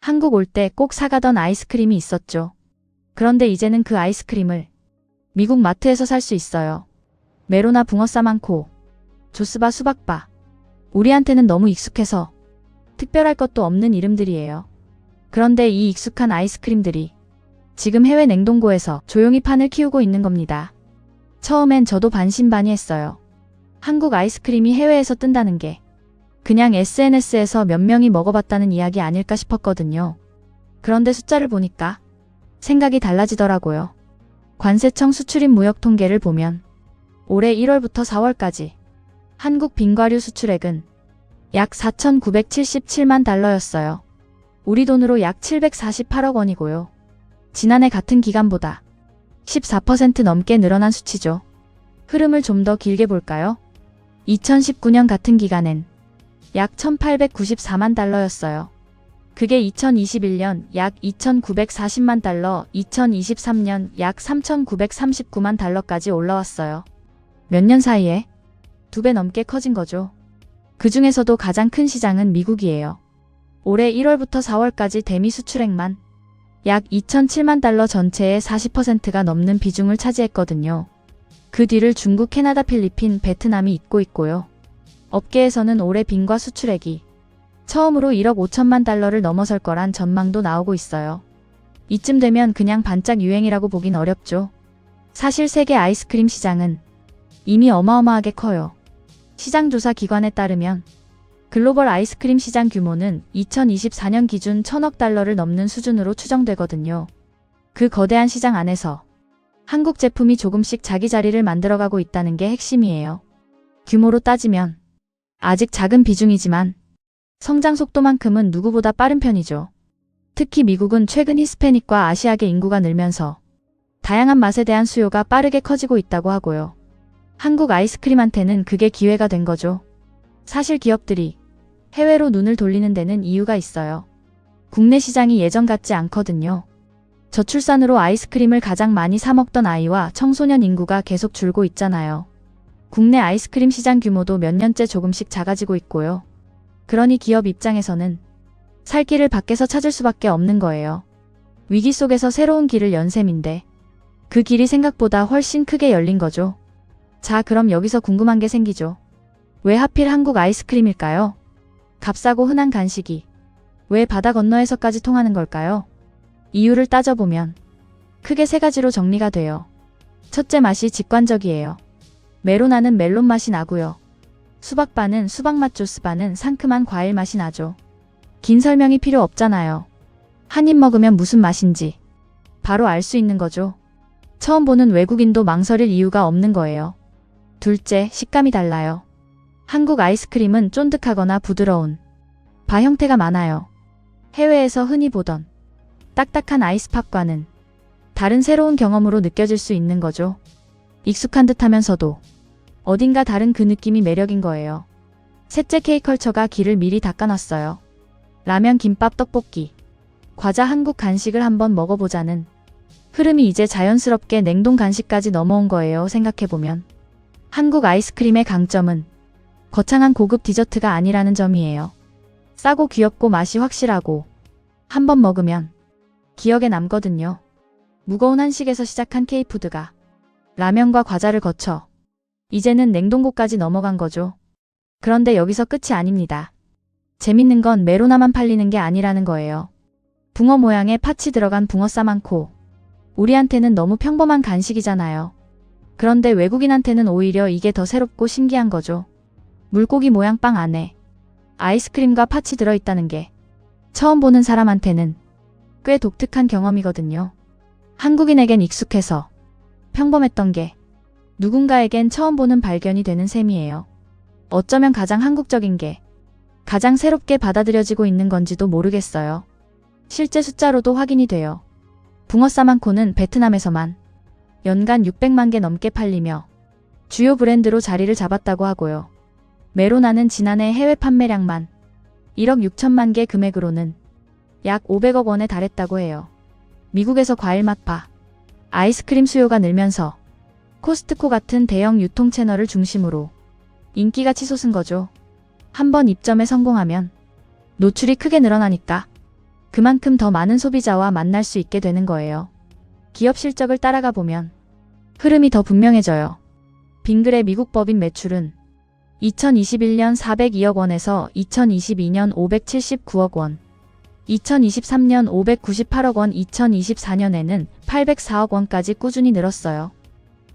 한국 올 때 꼭 사가던 아이스크림이 있었죠. 그런데 이제는 그 아이스크림을 미국 마트에서 살 수 있어요. 메로나 붕어 싸만코, 조스바 수박바. 우리한테는 너무 익숙해서 특별할 것도 없는 이름들이에요. 그런데 이 익숙한 아이스크림들이 지금 해외 냉동고에서 조용히 판을 키우고 있는 겁니다. 처음엔 저도 반신반의했어요. 한국 아이스크림이 해외에서 뜬다는 게 그냥 SNS에서 몇 명이 먹어봤다는 이야기 아닐까 싶었거든요. 그런데 숫자를 보니까 생각이 달라지더라고요. 관세청 수출입 무역 통계를 보면 올해 1월부터 4월까지 한국 빙과류 수출액은 약 4,977만 달러였어요. 우리 돈으로 약 748억 원이고요. 지난해 같은 기간보다 14% 넘게 늘어난 수치죠. 흐름을 좀 더 길게 볼까요? 2019년 같은 기간엔 약 1,894만 달러였어요. 그게 2021년 약 2,940만 달러, 2023년 약 3,939만 달러까지 올라왔어요. 몇 년 사이에 2배 넘게 커진 거죠. 그 중에서도 가장 큰 시장은 미국이에요. 올해 1월부터 4월까지 대미 수출액만 약 2,007만 달러 전체의 40%가 넘는 비중을 차지했거든요. 그 뒤를 중국, 캐나다, 필리핀, 베트남이 잇고 있고요. 업계에서는 올해 빙과 수출액이 처음으로 1억 5천만 달러를 넘어설 거란 전망도 나오고 있어요. 이쯤 되면 그냥 반짝 유행이라고 보긴 어렵죠. 사실 세계 아이스크림 시장은 이미 어마어마하게 커요. 시장조사 기관에 따르면 글로벌 아이스크림 시장 규모는 2024년 기준 1,000억 달러를 넘는 수준으로 추정되거든요. 그 거대한 시장 안에서 한국 제품이 조금씩 자기 자리를 만들어가고 있다는 게 핵심이에요. 규모로 따지면 아직 작은 비중이지만 성장 속도만큼은 누구보다 빠른 편이죠. 특히 미국은 최근 히스패닉과 아시아계 인구가 늘면서 다양한 맛에 대한 수요가 빠르게 커지고 있다고 하고요. 한국 아이스크림한테는 그게 기회가 된 거죠. 사실 기업들이 해외로 눈을 돌리는 데는 이유가 있어요. 국내 시장이 예전 같지 않거든요. 저출산으로 아이스크림을 가장 많이 사 먹던 아이와 청소년 인구가 계속 줄고 있잖아요. 국내 아이스크림 시장 규모도 몇 년째 조금씩 작아지고 있고요. 그러니 기업 입장에서는 살 길을 밖에서 찾을 수밖에 없는 거예요. 위기 속에서 새로운 길을 연 셈인데 그 길이 생각보다 훨씬 크게 열린 거죠. 자, 그럼 여기서 궁금한 게 생기죠. 왜 하필 한국 아이스크림일까요? 값싸고 흔한 간식이 왜 바다 건너에서까지 통하는 걸까요? 이유를 따져보면 크게 3가지로 정리가 돼요. 첫째, 맛이 직관적이에요. 메로나는 멜론 맛이 나고요. 수박바는 수박맛, 조스바는 상큼한 과일 맛이 나죠. 긴 설명이 필요 없잖아요. 한 입 먹으면 무슨 맛인지 바로 알 수 있는 거죠. 처음 보는 외국인도 망설일 이유가 없는 거예요. 둘째, 식감이 달라요. 한국 아이스크림은 쫀득하거나 부드러운 바 형태가 많아요. 해외에서 흔히 보던 딱딱한 아이스팝과는 다른 새로운 경험으로 느껴질 수 있는 거죠. 익숙한 듯 하면서도 어딘가 다른 그 느낌이 매력인 거예요. 셋째, K컬처가 길을 미리 닦아놨어요. 라면, 김밥, 떡볶이, 과자, 한국 간식을 한번 먹어보자는 흐름이 이제 자연스럽게 냉동 간식까지 넘어온 거예요. 생각해보면 한국 아이스크림의 강점은 거창한 고급 디저트가 아니라는 점이에요. 싸고 귀엽고 맛이 확실하고 한번 먹으면 기억에 남거든요. 무거운 한식에서 시작한 K푸드가 라면과 과자를 거쳐 이제는 냉동고까지 넘어간 거죠. 그런데 여기서 끝이 아닙니다. 재밌는 건 메로나만 팔리는 게 아니라는 거예요. 붕어 모양의 팥이 들어간 붕어 싸만코. 우리한테는 너무 평범한 간식이잖아요. 그런데 외국인한테는 오히려 이게 더 새롭고 신기한 거죠. 물고기 모양 빵 안에 아이스크림과 팥이 들어있다는 게 처음 보는 사람한테는 꽤 독특한 경험이거든요. 한국인에겐 익숙해서 평범했던 게 누군가에겐 처음 보는 발견이 되는 셈이에요. 어쩌면 가장 한국적인 게 가장 새롭게 받아들여지고 있는 건지도 모르겠어요. 실제 숫자로도 확인이 돼요. 붕어 싸만코는 베트남에서만 연간 600만 개 넘게 팔리며 주요 브랜드로 자리를 잡았다고 하고요. 메로나는 지난해 해외 판매량만 1억 6천만 개, 금액으로는 약 500억 원에 달했다고 해요. 미국에서 과일 맛바, 아이스크림 수요가 늘면서 코스트코 같은 대형 유통 채널을 중심으로 인기가 치솟은 거죠. 한번 입점에 성공하면 노출이 크게 늘어나니까 그만큼 더 많은 소비자와 만날 수 있게 되는 거예요. 기업 실적을 따라가 보면 흐름이 더 분명해져요. 빙글의 미국 법인 매출은 2021년 402억 원에서 2022년 579억 원, 2023년 598억 원, 2024년에는 804억 원까지 꾸준히 늘었어요.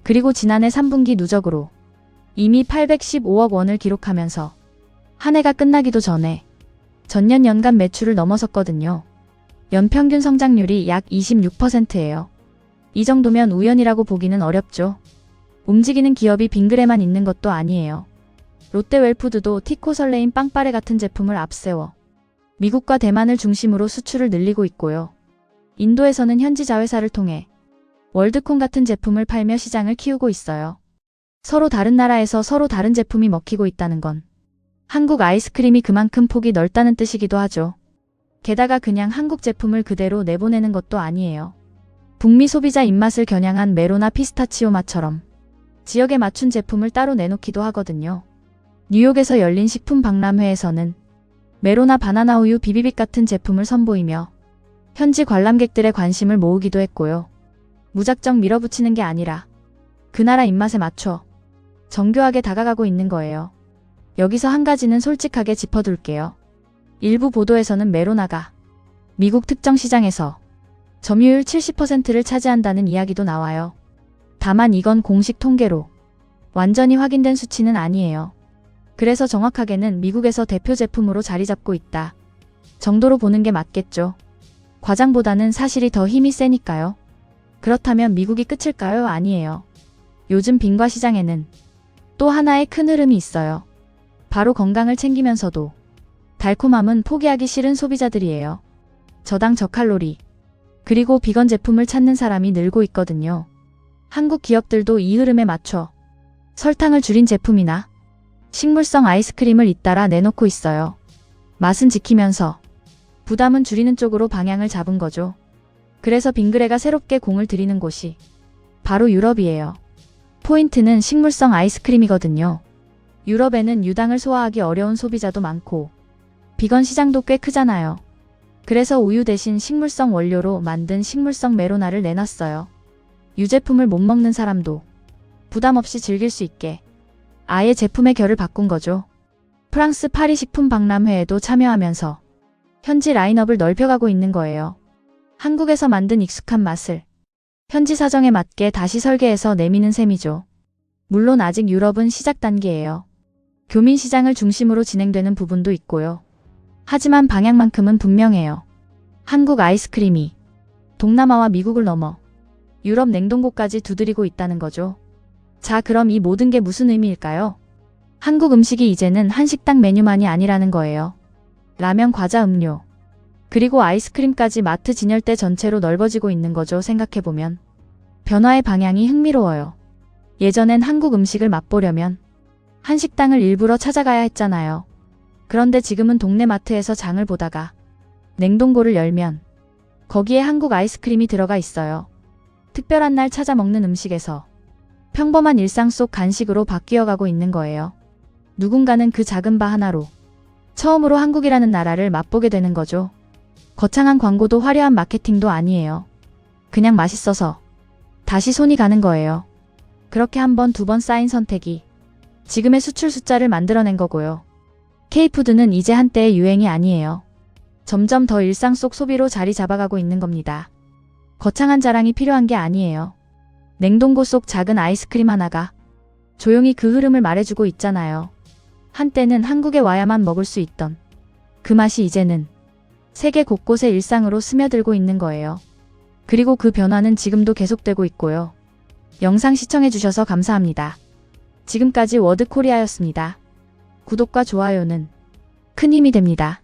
그리고 지난해 3분기 누적으로 이미 815억 원을 기록하면서 한 해가 끝나기도 전에 전년 연간 매출을 넘어섰거든요. 연평균 성장률이 약 26%예요. 이 정도면 우연이라고 보기는 어렵죠. 움직이는 기업이 빙글에만 있는 것도 아니에요. 롯데웰푸드도 티코설레인 빵빠레 같은 제품을 앞세워 미국과 대만을 중심으로 수출을 늘리고 있고요. 인도에서는 현지 자회사를 통해 월드콘 같은 제품을 팔며 시장을 키우고 있어요. 서로 다른 나라에서 서로 다른 제품이 먹히고 있다는 건 한국 아이스크림이 그만큼 폭이 넓다는 뜻이기도 하죠. 게다가 그냥 한국 제품을 그대로 내보내는 것도 아니에요. 북미 소비자 입맛을 겨냥한 메로나 피스타치오 맛처럼 지역에 맞춘 제품을 따로 내놓기도 하거든요. 뉴욕에서 열린 식품 박람회에서는 메로나 바나나 우유 비비빅 같은 제품을 선보이며 현지 관람객들의 관심을 모으기도 했고요. 무작정 밀어붙이는 게 아니라 그 나라 입맛에 맞춰 정교하게 다가가고 있는 거예요. 여기서 한 가지는 솔직하게 짚어둘게요. 일부 보도에서는 메로나가 미국 특정 시장에서 점유율 70%를 차지한다는 이야기도 나와요. 다만 이건 공식 통계로 완전히 확인된 수치는 아니에요. 그래서 정확하게는 미국에서 대표 제품으로 자리 잡고 있다 정도로 보는 게 맞겠죠. 과장보다는 사실이 더 힘이 세니까요. 그렇다면 미국이 끝일까요? 아니에요. 요즘 빙과 시장에는 또 하나의 큰 흐름이 있어요. 바로 건강을 챙기면서도 달콤함은 포기하기 싫은 소비자들이에요. 저당 저칼로리 그리고 비건 제품을 찾는 사람이 늘고 있거든요. 한국 기업들도 이 흐름에 맞춰 설탕을 줄인 제품이나 식물성 아이스크림을 잇따라 내놓고 있어요. 맛은 지키면서 부담은 줄이는 쪽으로 방향을 잡은 거죠. 그래서 빙그레가 새롭게 공을 들이는 곳이 바로 유럽이에요. 포인트는 식물성 아이스크림이거든요. 유럽에는 유당을 소화하기 어려운 소비자도 많고 비건 시장도 꽤 크잖아요. 그래서 우유 대신 식물성 원료로 만든 식물성 메로나를 내놨어요. 유제품을 못 먹는 사람도 부담 없이 즐길 수 있게 아예 제품의 결을 바꾼 거죠. 프랑스 파리 식품 박람회에도 참여하면서 현지 라인업을 넓혀가고 있는 거예요. 한국에서 만든 익숙한 맛을 현지 사정에 맞게 다시 설계해서 내미는 셈이죠. 물론 아직 유럽은 시작 단계예요. 교민 시장을 중심으로 진행되는 부분도 있고요. 하지만 방향만큼은 분명해요. 한국 아이스크림이 동남아와 미국을 넘어 유럽 냉동고까지 두드리고 있다는 거죠. 자, 그럼 이 모든 게 무슨 의미일까요? 한국 음식이 이제는 한식당 메뉴만이 아니라는 거예요. 라면, 과자, 음료, 그리고 아이스크림까지 마트 진열대 전체로 넓어지고 있는 거죠. 생각해보면 변화의 방향이 흥미로워요. 예전엔 한국 음식을 맛보려면 한식당을 일부러 찾아가야 했잖아요. 그런데 지금은 동네 마트에서 장을 보다가 냉동고를 열면 거기에 한국 아이스크림이 들어가 있어요. 특별한 날 찾아 먹는 음식에서 평범한 일상 속 간식으로 바뀌어가고 있는 거예요. 누군가는 그 작은 바 하나로 처음으로 한국이라는 나라를 맛보게 되는 거죠. 거창한 광고도 화려한 마케팅도 아니에요. 그냥 맛있어서 다시 손이 가는 거예요. 그렇게 한 번, 두 번 쌓인 선택이 지금의 수출 숫자를 만들어낸 거고요. K푸드는 이제 한때의 유행이 아니에요. 점점 더 일상 속 소비로 자리 잡아가고 있는 겁니다. 거창한 자랑이 필요한 게 아니에요. 냉동고 속 작은 아이스크림 하나가 조용히 그 흐름을 말해주고 있잖아요. 한때는 한국에 와야만 먹을 수 있던 그 맛이 이제는 세계 곳곳에 일상으로 스며들고 있는 거예요. 그리고 그 변화는 지금도 계속되고 있고요. 영상 시청해주셔서 감사합니다. 지금까지 워드코리아였습니다. 구독과 좋아요는 큰 힘이 됩니다.